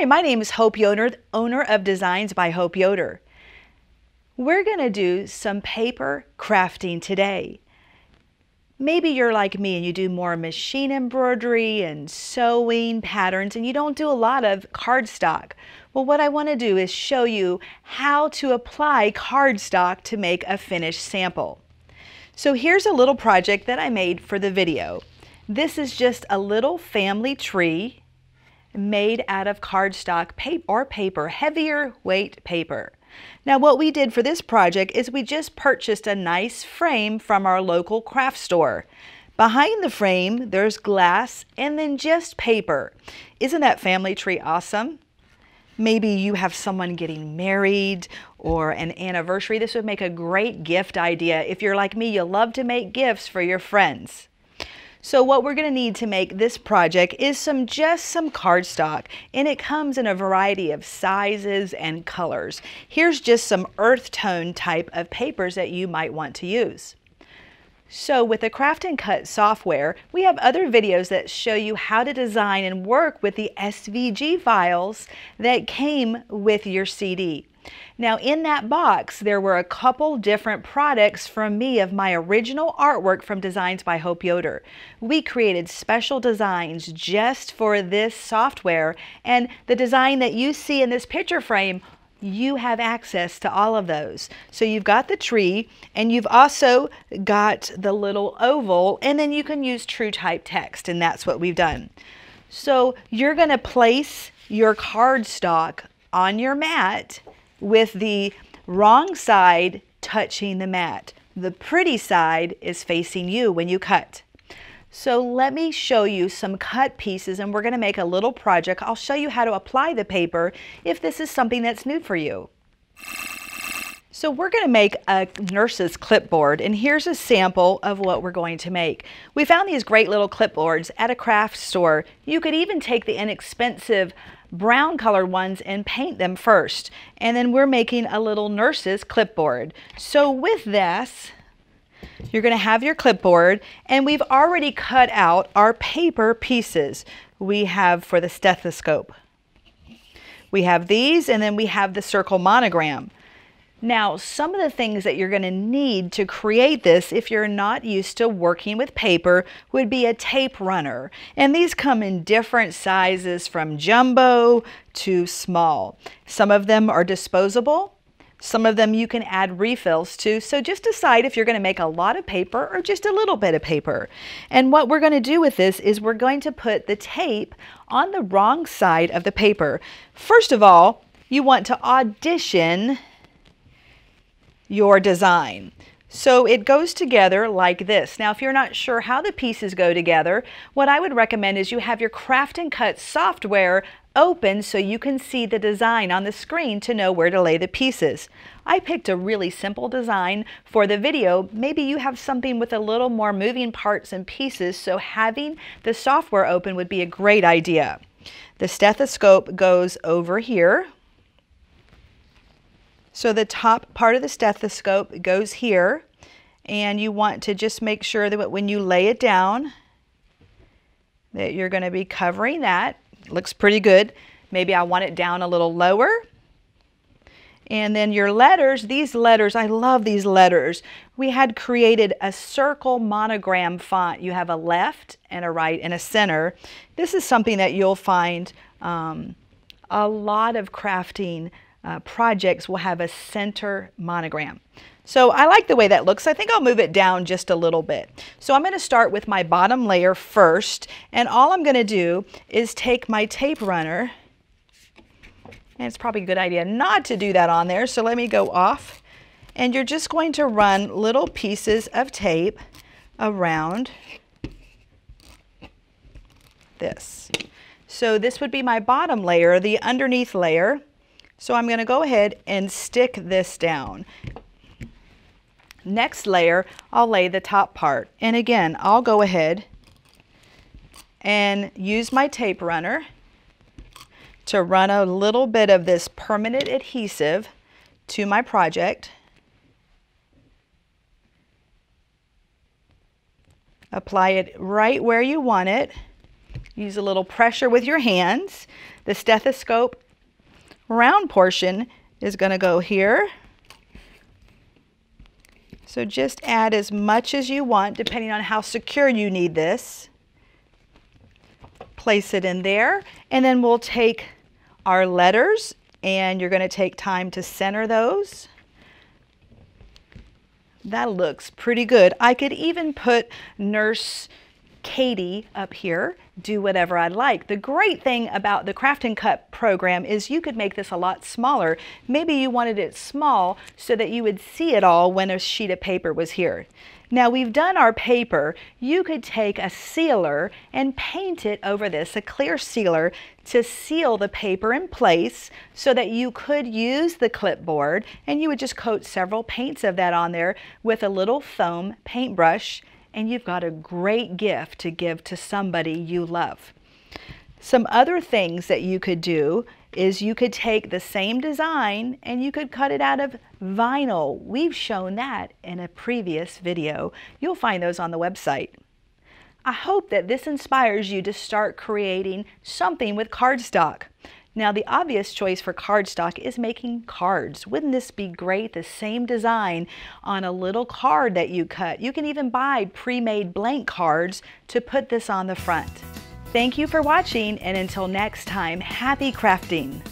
Hi, my name is Hope Yoder, owner of Designs by Hope Yoder. We're going to do some paper crafting today. Maybe you're like me and you do more machine embroidery and sewing patterns and you don't do a lot of cardstock. Well, what I want to do is show you how to apply cardstock to make a finished sample. So here's a little project that I made for the video. This is just a little family tree made out of cardstock paper, heavier weight paper. Now what we did for this project is we just purchased a nice frame from our local craft store. Behind the frame there's glass and then just paper. Isn't that family tree awesome? Maybe you have someone getting married or an anniversary. This would make a great gift idea. If you're like me, you love to make gifts for your friends. So what we're going to need to make this project is just some cardstock, and it comes in a variety of sizes and colors. Here's just some earth tone type of papers that you might want to use. So with the Craft and Cut software, we have other videos that show you how to design and work with the SVG files that came with your CD. Now in that box there were a couple different products from me of my original artwork from Designs by Hope Yoder. We created special designs just for this software, and the design that you see in this picture frame, you have access to all of those. So you've got the tree and you've also got the little oval, and then you can use true type text, and that's what we've done. So you're going to place your cardstock on your mat with the wrong side touching the mat. The pretty side is facing you when you cut. So let me show you some cut pieces, and we're going to make a little project. I'll show you how to apply the paper if this is something that's new for you. So we're going to make a nurse's clipboard, and here's a sample of what we're going to make. We found these great little clipboards at a craft store. You could even take the inexpensive brown colored ones and paint them first. And then we're making a little nurse's clipboard. So with this, you're going to have your clipboard, and we've already cut out our paper pieces. We have for the stethoscope. We have these, and then we have the circle monogram. Now, some of the things that you're going to need to create this, if you're not used to working with paper, would be a tape runner. And these come in different sizes from jumbo to small. Some of them are disposable. Some of them you can add refills to. So just decide if you're going to make a lot of paper or just a little bit of paper. And what we're going to do with this is we're going to put the tape on the wrong side of the paper. First of all, you want to audition your design. So it goes together like this. Now if you're not sure how the pieces go together, what I would recommend is you have your Craft and Cut software open so you can see the design on the screen to know where to lay the pieces. I picked a really simple design for the video. Maybe you have something with a little more moving parts and pieces, so having the software open would be a great idea. The stethoscope goes over here. So the top part of the stethoscope goes here, and you want to just make sure that when you lay it down that you're going to be covering that. Looks pretty good. Maybe I want it down a little lower. And then your letters, these letters, I love these letters. We had created a circle monogram font. You have a left and a right and a center. This is something that you'll find a lot of crafting projects will have a center monogram. So I like the way that looks. I think I'll move it down just a little bit. So I'm going to start with my bottom layer first, and all I'm going to do is take my tape runner, and it's probably a good idea not to do that on there, so let me go off, and you're just going to run little pieces of tape around this. So this would be my bottom layer, the underneath layer. So I'm going to go ahead and stick this down. Next layer, I'll lay the top part. And again, I'll go ahead and use my tape runner to run a little bit of this permanent adhesive to my project. Apply it right where you want it. Use a little pressure with your hands. The stethoscope round portion is going to go here. So just add as much as you want depending on how secure you need this. Place it in there, and then we'll take our letters, and you're going to take time to center those. That looks pretty good. I could even put Nurse Katie up here, do whatever I'd like. The great thing about the Craft and Cut program is you could make this a lot smaller. Maybe you wanted it small so that you would see it all when a sheet of paper was here. Now we've done our paper. You could take a sealer and paint it over this, a clear sealer, to seal the paper in place so that you could use the clipboard, and you would just coat several paints of that on there with a little foam paintbrush, and you've got a great gift to give to somebody you love. Some other things that you could do is you could take the same design and you could cut it out of vinyl. We've shown that in a previous video. You'll find those on the website. I hope that this inspires you to start creating something with cardstock. Now the obvious choice for cardstock is making cards. Wouldn't this be great? The same design on a little card that you cut. You can even buy pre-made blank cards to put this on the front. Thank you for watching, and until next time, happy crafting!